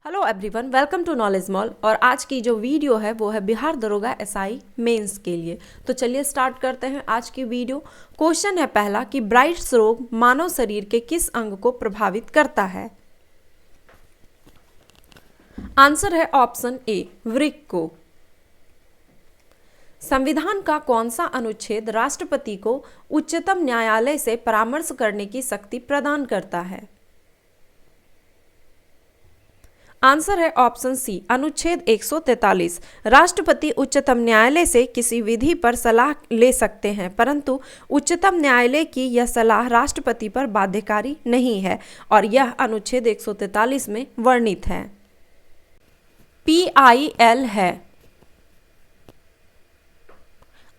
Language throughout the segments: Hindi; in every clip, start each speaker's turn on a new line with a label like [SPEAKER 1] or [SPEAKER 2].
[SPEAKER 1] Hello everyone, welcome to Knowledge Mall. और आज की जो वीडियो है वो है बिहार दरोगा एसआई मेंस के लिए। तो चलिए स्टार्ट करते हैं आज की वीडियो। क्वेश्चन है पहला कि ब्राइट्स रोग मानव शरीर के किस अंग को प्रभावित करता है। आंसर है ऑप्शन ए, वृक्क को। संविधान का कौन सा अनुच्छेद राष्ट्रपति को उच्चतम न्यायालय से परामर्श करने की शक्ति प्रदान करता है। आंसर है ऑप्शन सी, अनुच्छेद 143। राष्ट्रपति उच्चतम न्यायालय से किसी विधि पर सलाह ले सकते हैं, परंतु उच्चतम न्यायालय की यह सलाह राष्ट्रपति पर बाध्यकारी नहीं है और यह अनुच्छेद 143 में वर्णित है। PIL है।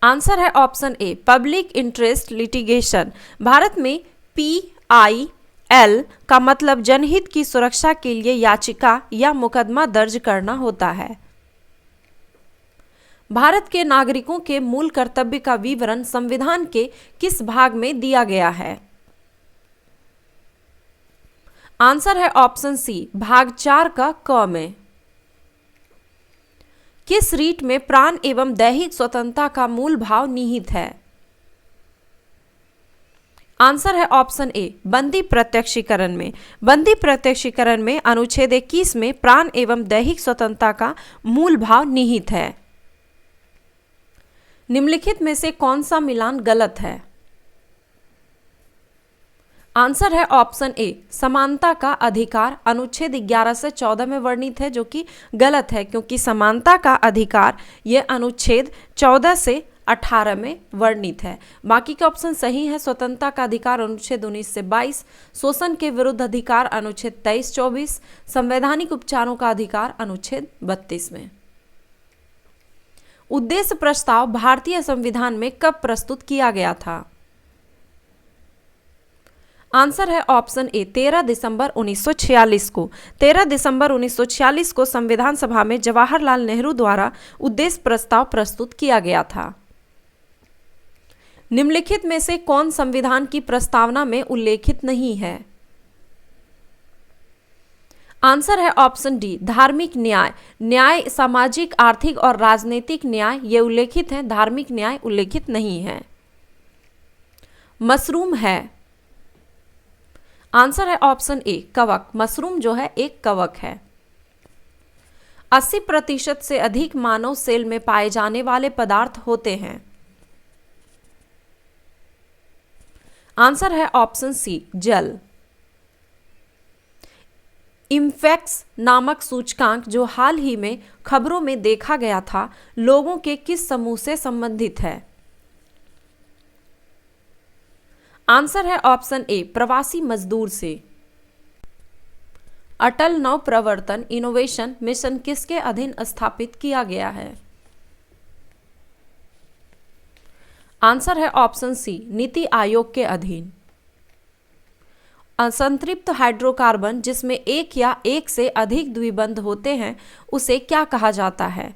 [SPEAKER 1] आंसर है option A, public interest litigation. Bharat में PIL का मतलब जनहित की सुरक्षा के लिए याचिका या मुकदमा दर्ज करना होता है। भारत के नागरिकों के मूल कर्तव्य का विवरण संविधान के किस भाग में दिया गया है। आंसर है ऑप्शन सी, भाग 4 का क में। किस रीट में प्राण एवं दैहिक स्वतंत्रता का मूल भाव निहित है। आंसर है ऑप्शन ए, बंदी प्रत्यक्षीकरण में। बंदी प्रत्यक्षीकरण में अनुच्छेद 21 में प्राण एवं दैहिक स्वतंत्रता का मूल भाव निहित है। निम्नलिखित में से कौन सा मिलान गलत है। आंसर है ऑप्शन ए, समानता का अधिकार अनुच्छेद 11 से 14 में वर्णित है, जो कि गलत है क्योंकि समानता का अधिकार यह अनुच्छेद 14 से 18 में वर्णित है। बाकी के ऑप्शन सही है। स्वतंत्रता का अधिकार अनुच्छेद 19 से 22, शोषण के विरुद्ध अधिकार अनुच्छेद 23-24, संवैधानिक उपचारों का अधिकार अनुच्छेद 32 में। उद्देश्य प्रस्ताव भारतीय संविधान में कब प्रस्तुत किया गया था। आंसर है ऑप्शन ए, 13 दिसंबर 1946 को। 13 दिसंबर 1946 को संविधान सभा में जवाहरलाल नेहरू द्वारा उद्देश्य प्रस्ताव प्रस्तुत किया गया था। निम्नलिखित में से कौन संविधान की प्रस्तावना में उल्लेखित नहीं है। आंसर है ऑप्शन डी, धार्मिक न्याय। न्याय सामाजिक, आर्थिक और राजनीतिक न्याय ये उल्लेखित है, धार्मिक न्याय उल्लेखित नहीं है। मशरूम है। आंसर है ऑप्शन ए, कवक। मशरूम जो है एक कवक है। 80% से अधिक मानव सेल में पाए जाने वाले पदार्थ होते हैं। आंसर है ऑप्शन सी, जल। इम्फेक्स नामक सूचकांक जो हाल ही में खबरों में देखा गया था, लोगों के किस समूह से संबंधित है। आंसर है ऑप्शन ए, प्रवासी मजदूर से। अटल नव प्रवर्तन इनोवेशन मिशन किसके अधीन स्थापित किया गया है। आंसर है ऑप्शन सी, नीति आयोग के अधीन। असंतृप्त हाइड्रोकार्बन जिसमें एक या एक से अधिक द्विबंध होते हैं उसे क्या कहा जाता है।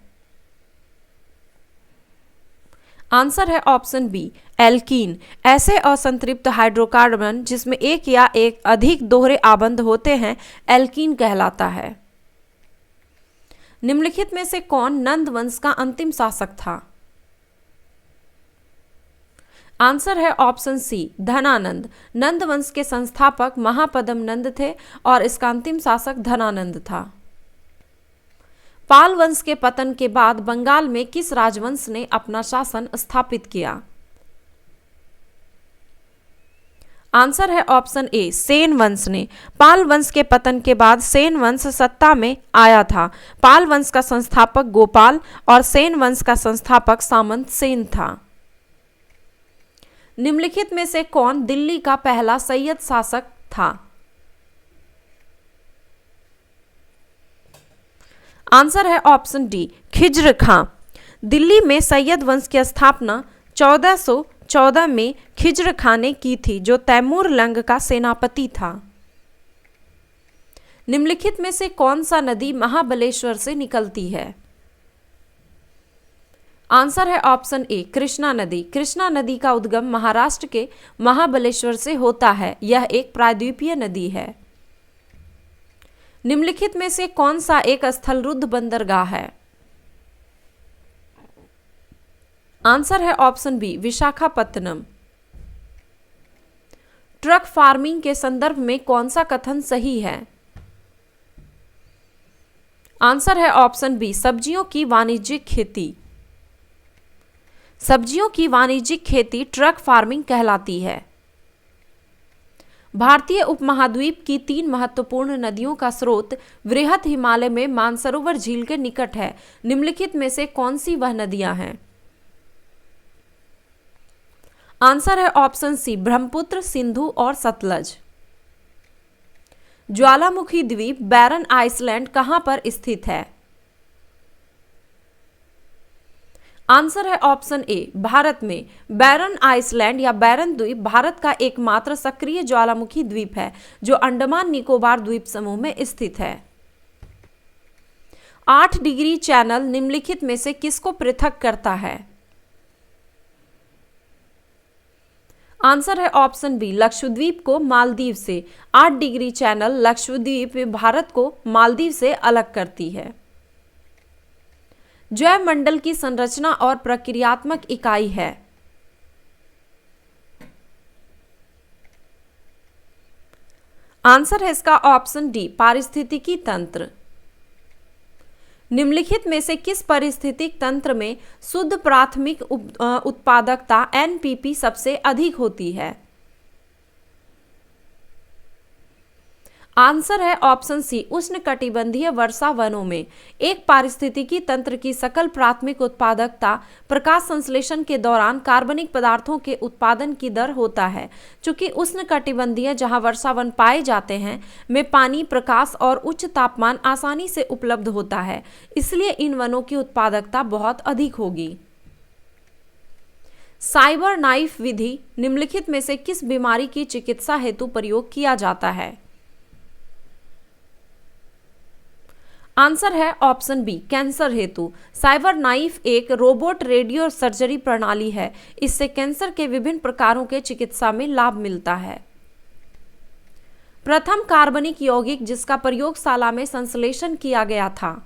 [SPEAKER 1] आंसर है ऑप्शन बी, एल्कीन। ऐसे असंतृप्त हाइड्रोकार्बन जिसमें एक या एक अधिक दोहरे आबंध होते हैं एल्कीन कहलाता है। निम्नलिखित में से कौन नंद वंश का अंतिम शासक था। आंसर है ऑप्शन सी, धनानंद। नंद वंश के संस्थापक महापद्म नंद थे और इसका अंतिम शासक धनानंद था। पाल वंश के पतन के बाद बंगाल में किस राजवंश ने अपना शासन स्थापित किया। आंसर है ऑप्शन ए, सेन वंश ने। पाल वंश के पतन के बाद सेन वंश सत्ता में आया था। पाल वंश का संस्थापक गोपाल और सेन वंश का संस्थापक सामंत सेन था। निम्नलिखित में से कौन दिल्ली का पहला सैयद शासक था। आंसर है ऑप्शन डी, खिज्र खां। दिल्ली में सैयद वंश की स्थापना 1414 में खिज्र खां ने की थी, जो तैमूर लंग का सेनापति था। निम्नलिखित में से कौन सा नदी महाबलेश्वर से निकलती है। आंसर है ऑप्शन ए, कृष्णा नदी। कृष्णा नदी का उद्गम महाराष्ट्र के महाबलेश्वर से होता है। यह एक प्रायद्वीपीय नदी है। निम्नलिखित में से कौन सा एक स्थलरुद्ध बंदरगाह है? आंसर है option B Visakhapatnam. Truck farming के संदर्भ में कौन सा कथन सही है? आंसर है ऑप्शन बी सब्जियों की वाणिज्यिक खेती। सब्जियों की वाणिज्यिक खेती ट्रक फार्मिंग कहलाती है। भारतीय उपमहाद्वीप की 3 महत्वपूर्ण नदियों का स्रोत वृहत हिमालय में मानसरोवर झील के निकट है। निम्नलिखित में से कौन सी वह नदियां हैं? आंसर है ऑप्शन सी ब्रह्मपुत्र, सिंधु और सतलज। ज्वालामुखी द्वीप बैरन आइसलैंड कहां पर स्थित है? आंसर है ऑप्शन ए भारत में। बैरन आइसलैंड या बैरन द्वीप भारत का एकमात्र सक्रिय ज्वालामुखी द्वीप है जो अंडमान निकोबार द्वीप समूह में स्थित है। 8 डिग्री चैनल निम्नलिखित में से किसको पृथक करता है? आंसर है ऑप्शन बी लक्षद्वीप को मालदीव से। 8 डिग्री चैनल लक्षद्वीप भारत को मालदीव से अलग करती है। जैवमंडल की संरचना और प्रक्रियात्मक इकाई है? आंसर है इसका ऑप्शन डी पारिस्थितिकी तंत्र। निम्नलिखित में से किस पारिस्थितिक तंत्र में शुद्ध प्राथमिक उत्पादकता एनपीपी सबसे अधिक होती है? आंसर है ऑप्शन सी उष्णकटिबंधीय वर्षा वनों में। एक पारिस्थितिकी तंत्र की सकल प्राथमिक उत्पादकता प्रकाश संश्लेषण के दौरान कार्बनिक पदार्थों के उत्पादन की दर होता है। चूंकि उष्णकटिबंधीय जहां वर्षा वन पाए जाते हैं में पानी, प्रकाश और उच्च तापमान आसानी से उपलब्ध होता है, इसलिए इन वनों की उत्पादकता बहुत अधिक होगी। साइबर नाइफ विधि निम्नलिखित में से किस बीमारी की चिकित्सा हेतु प्रयोग किया जाता है? आंसर है ऑप्शन बी कैंसर हेतु। साइबर नाइफ एक रोबोट रेडियो सर्जरी प्रणाली है। इससे कैंसर के विभिन्न प्रकारों के चिकित्सा में लाभ मिलता है। प्रथम कार्बनिक यौगिक जिसका प्रयोगशाला में संश्लेषण किया गया था?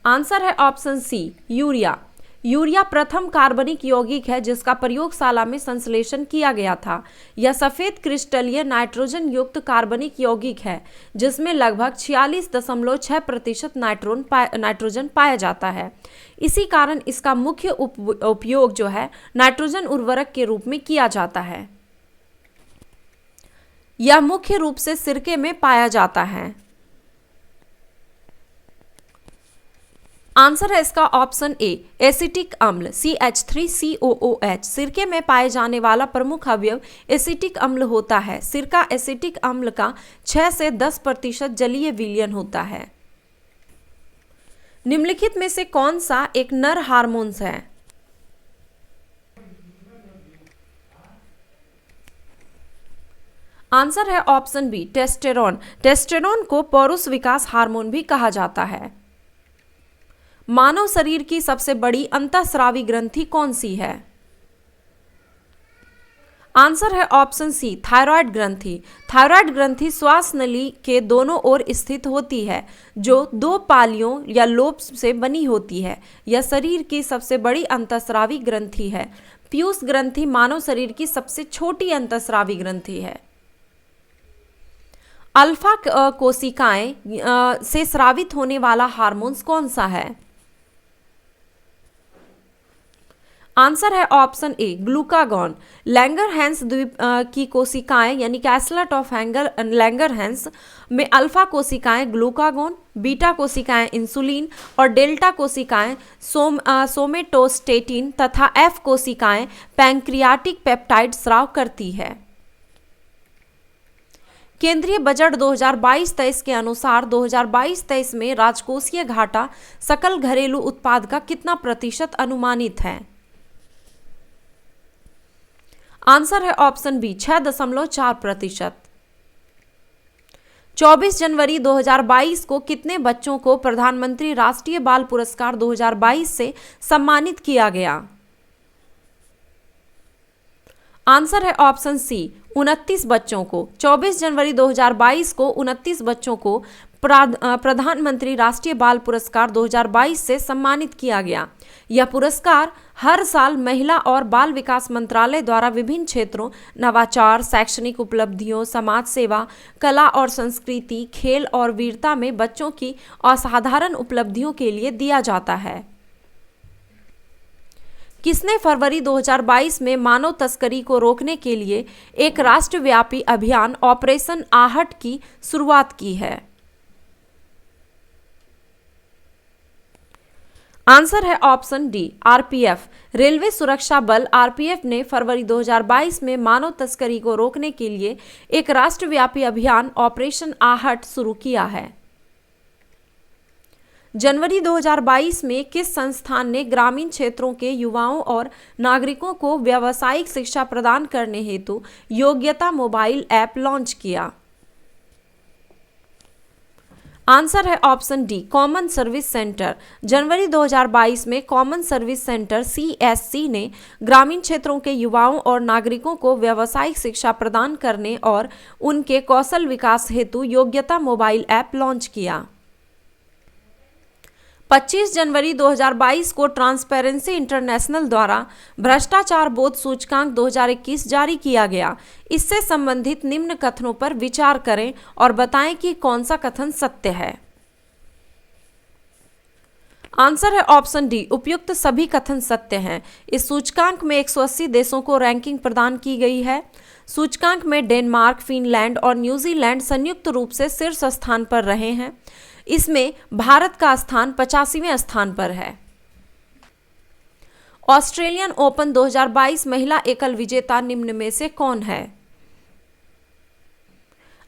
[SPEAKER 1] आंसर है ऑप्शन सी यूरिया। यूरिया प्रथम कार्बनिक यौगिक है जिसका प्रयोगशाला में संश्लेषण किया गया था। यह सफेद क्रिस्टलीय नाइट्रोजन युक्त कार्बनिक यौगिक है जिसमें लगभग 46.6% नाइट्रोजन पाया जाता है। इसी कारण इसका मुख्य उपयोग जो है नाइट्रोजन उर्वरक के रूप में किया जाता है। यह मुख्य रूप से सिरके में पाया जाता है। आंसर है इसका ऑप्शन ए एसिटिक अम्ल CH3COOH। सिरके में पाए जाने वाला प्रमुख अवयव एसिटिक अम्ल होता है। सिरका एसिटिक अम्ल का 6 से 10% जलीय विलयन होता है। निम्नलिखित में से कौन सा एक नर हार्मोन्स है? आंसर है ऑप्शन बी टेस्टेरोन। टेस्टेरोन को पौरुष विकास हार्मोन भी कहा जाता है। मानव शरीर की सबसे बड़ी अंतःस्रावी ग्रंथि कौन सी है? आंसर है ऑप्शन सी थायराइड ग्रंथि। थायराइड ग्रंथि श्वास नली के दोनों ओर स्थित होती है जो 2 पालियों या लोब से बनी होती है। यह शरीर की सबसे बड़ी अंतःस्रावी ग्रंथि है। पीयूष ग्रंथि मानव शरीर की सबसे छोटी अंतःस्रावी ग्रंथि है। अल्फा कोशिकाएं से स्रावित होने वाला हार्मोन्स कौन सा है? आंसर है ऑप्शन ए ग्लूकागॉन। लैंगरहैंस द्वीप की कोशिकाएं यानी कैसलेट ऑफ लैंगरहैंस में अल्फा कोशिकाएं ग्लूकागॉन, बीटा कोशिकाएं इंसुलिन और डेल्टा कोशिकाएं सोमेटोस्टेटिन तथा एफ कोशिकाएं पैंक्रियाटिक पेप्टाइड स्राव करती है। केंद्रीय बजट 2022-23 के अनुसार 2022-23 में राजकोषीय घाटा सकल घरेलू उत्पाद का कितना प्रतिशत अनुमानित है? आंसर है ऑप्शन बी 6.4%। 24 जनवरी 2022 को कितने बच्चों को प्रधानमंत्री राष्ट्रीय बाल पुरस्कार 2022 से सम्मानित किया गया? आंसर है ऑप्शन सी 29 बच्चों को 24 जनवरी 2022 को 29 बच्चों को प्रधानमंत्री राष्ट्रीय बाल पुरस्कार 2022 से सम्मानित किया गया। यह पुरस्कार हर साल महिला और बाल विकास मंत्रालय द्वारा विभिन्न क्षेत्रों नवाचार, शैक्षणिक उपलब्धियों, समाज सेवा, कला और संस्कृति, खेल और वीरता में बच्चों की असाधारण उपलब्धियों के लिए दिया जाता है। किसने फरवरी 2022 में मानव तस्करी को रोकने के लिए एक राष्ट्रव्यापी अभियान ऑपरेशन आहट की शुरुआत की है? आंसर है ऑप्शन डी, आरपीएफ। रेलवे सुरक्षा बल आरपीएफ ने फरवरी 2022 में मानव तस्करी को रोकने के लिए एक राष्ट्रव्यापी अभियान ऑपरेशन आहट शुरू किया है। जनवरी 2022 में किस संस्थान ने ग्रामीण क्षेत्रों के युवाओं और नागरिकों को व्यावसायिक शिक्षा प्रदान करने हेतु योग्यता मोबाइल ऐप लॉन्च किया? आंसर है option D, common service centre. जनवरी 2022 में कॉमन सर्विस सेंटर सीएससी ने ग्रामीण क्षेत्रों के युवाओं और नागरिकों को व्यावसायिक शिक्षा प्रदान करने और उनके कौशल विकास हेतु योग्यता मोबाइल ऐप लॉन्च किया। 25 जनवरी 2022 को ट्रांसपेरेंसी इंटरनेशनल द्वारा भ्रष्टाचार बोध सूचकांक 2021 जारी किया गया। इससे संबंधित निम्न कथनों पर विचार करें और बताएं कि कौन सा कथन सत्य है। आंसर है ऑप्शन डी, उपयुक्त सभी कथन सत्य हैं। इस सूचकांक में 180 देशों को रैंकिंग प्रदान की गई है। सूचकांक में डेनमार्क, फिनलैंड और न्यूजीलैंड संयुक्त रूप से शीर्ष स्थान पर रहे हैं। इसमें भारत का स्थान 85वें स्थान पर है। ऑस्ट्रेलियन ओपन 2022 महिला एकल विजेता निम्न में से कौन है?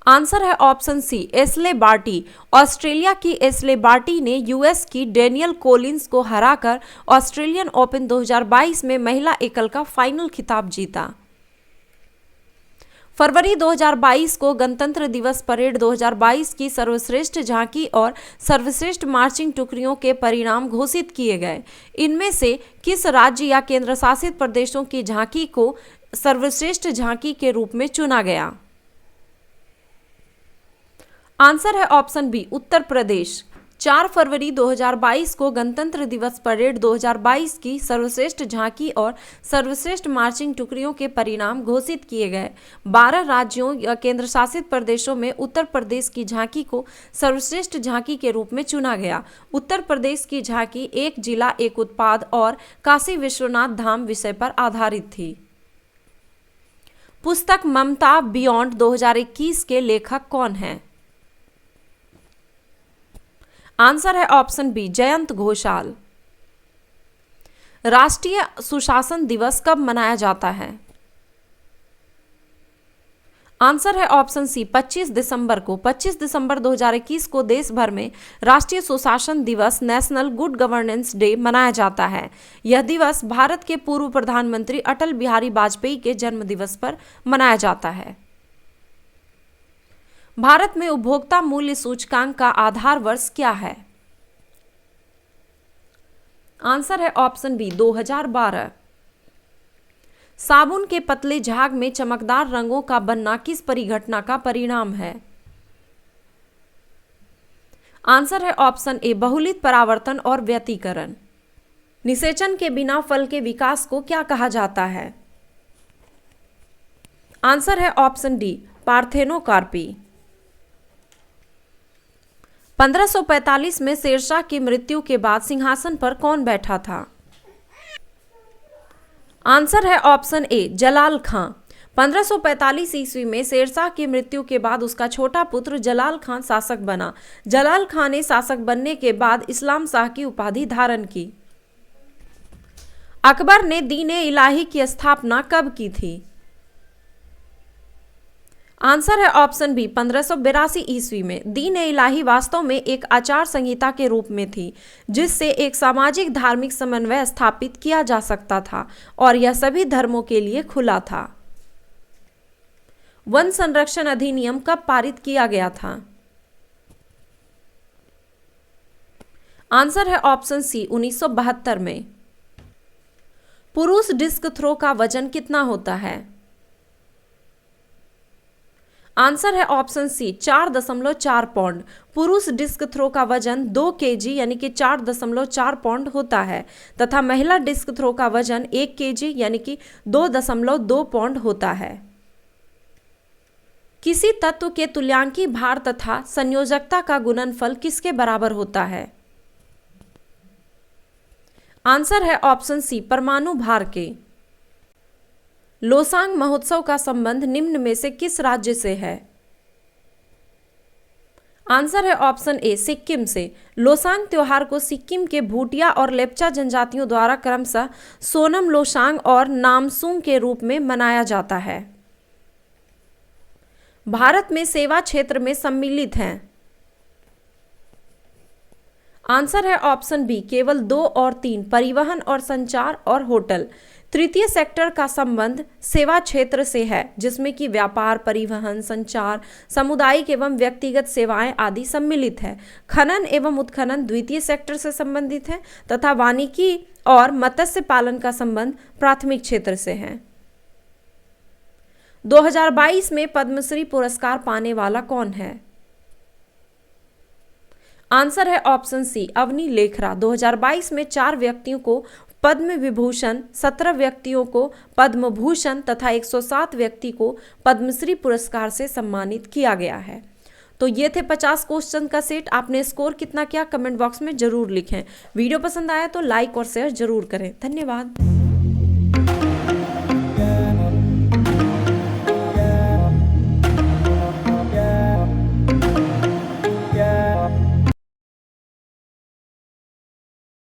[SPEAKER 1] आंसर है option C, Ashleigh Barty. Australia की एशले बार्टी ने यूएस की डेनियल कोलिंस को हराकर ऑस्ट्रेलियन ओपन 2022 में महिला एकल का फाइनल खिताब जीता। फरवरी 2022 को गणतंत्र दिवस परेड 2022 की सर्वश्रेष्ठ झांकी और सर्वश्रेष्ठ मार्चिंग टुकड़ियों के परिणाम घोषित किए गए। इनमें से किस राज्य या केंद्र शासित प्रदेशों की झांकी को सर्वश्रेष्ठ झांकी के रूप में चुना गया? आंसर है ऑप्शन बी, उत्तर प्रदेश। 4 फरवरी 2022 को गणतंत्र दिवस परेड 2022 की सर्वश्रेष्ठ झांकी और सर्वश्रेष्ठ मार्चिंग टुकड़ियों के परिणाम घोषित किए गए। 12 राज्यों या केंद्र शासित प्रदेशों में उत्तर प्रदेश की झांकी को सर्वश्रेष्ठ झांकी के रूप में चुना गया। उत्तर प्रदेश की झांकी एक जिला एक उत्पाद और काशी विश्वनाथ धाम विषय पर आधारित थी। पुस्तक ममता बियॉन्ड 2021 के लेखक कौन हैं? आंसर है ऑप्शन बी, जयंत घोषाल। राष्ट्रीय सुशासन दिवस कब मनाया जाता है? आंसर है ऑप्शन सी, 25 दिसंबर को। 25 दिसंबर 2021 को देश भर में राष्ट्रीय सुशासन दिवस नेशनल गुड गवर्नेंस डे मनाया जाता है। यह दिवस भारत के पूर्व प्रधानमंत्री अटल बिहारी वाजपेयी के जन्म दिवस पर मनाया जाता है। भारत में उपभोक्ता मूल्य सूचकांक का आधार वर्ष क्या है? आंसर है ऑप्शन बी, 2012। साबुन के पतले झाग में चमकदार रंगों का बनना किस परिघटना का परिणाम है? आंसर है ऑप्शन ए, बहुलित परावर्तन और व्यतिकरण। निषेचन के बिना फल के विकास को क्या कहा जाता है? आंसर है ऑप्शन डी, पार्थेनोकार्पी। 1545 में शेरशाह की मृत्यु के बाद सिंहासन पर कौन बैठा था? आंसर है ऑप्शन ए, जलाल खां। 1545 ईस्वी में शेरशाह की मृत्यु के बाद उसका छोटा पुत्र जलाल खां शासक बना। जलाल खां ने शासक बनने के बाद इस्लाम शाह की उपाधि धारण की। अकबर ने दीन-ए इलाही की स्थापना कब की थी? आंसर है ऑप्शन बी, 1582 ईस्वी में। दीन-ए-इलाही वास्तव में एक आचार संहिता के रूप में थी, जिससे एक सामाजिक धार्मिक समन्वय स्थापित किया जा सकता था और यह सभी धर्मों के लिए खुला था। वन संरक्षण अधिनियम कब पारित किया गया था? आंसर है ऑप्शन सी, 1972 में। पुरुष डिस्क थ्रो का वजन कितना होता है? आंसर है ऑप्शन सी 4.4 पौंड। पुरुष डिस्क थ्रो का वजन 2 केजी यानी कि 4.4 पौंड होता है तथा महिला डिस्क थ्रो का वजन 1 केजी यानी कि 2.2 पौंड होता है। किसी तत्व के तुल्यांकी भार तथा संयोजकता का गुणनफल किसके बराबर होता है? आंसर है ऑप्शन सी परमाणु भार के। लोसांग महोत्सव का संबंध निम्न में से किस राज्य से है? आंसर है ऑप्शन ए सिक्किम से। लोसांग त्योहार को सिक्किम के भूटिया और लेप्चा जनजातियों द्वारा क्रमशः सोनम लोसांग और नामसूंग के रूप में मनाया जाता है। भारत में सेवा क्षेत्र में सम्मिलित हैं। आंसर है ऑप्शन बी केवल 2 और 3 परिवहन और संचार और होटल। तृतीय सेक्टर का संबंध सेवा क्षेत्र से है जिसमें कि व्यापार, परिवहन, संचार, सामुदायिक एवं व्यक्तिगत सेवाएं आदि सम्मिलित है। खनन एवं उत्खनन द्वितीय सेक्टर से संबंधित है तथा वानिकी और मत्स्य पालन का संबंध प्राथमिक क्षेत्र से है। 2022 में पद्मश्री पुरस्कार पाने वाला कौन है? आंसर है ऑप्शन सी अवनी लेखरा। 2022 में 4 व्यक्तियों को पद्म विभूषण, 17 व्यक्तियों को पद्म भूषण तथा 107 व्यक्ति को पद्मश्री पुरस्कार से सम्मानित किया गया है। तो ये थे 50 क्वेश्चन का सेट। आपने स्कोर कितना किया कमेंट बॉक्स में जरूर लिखें। वीडियो पसंद आया तो लाइक और शेयर जरूर करें। धन्यवाद।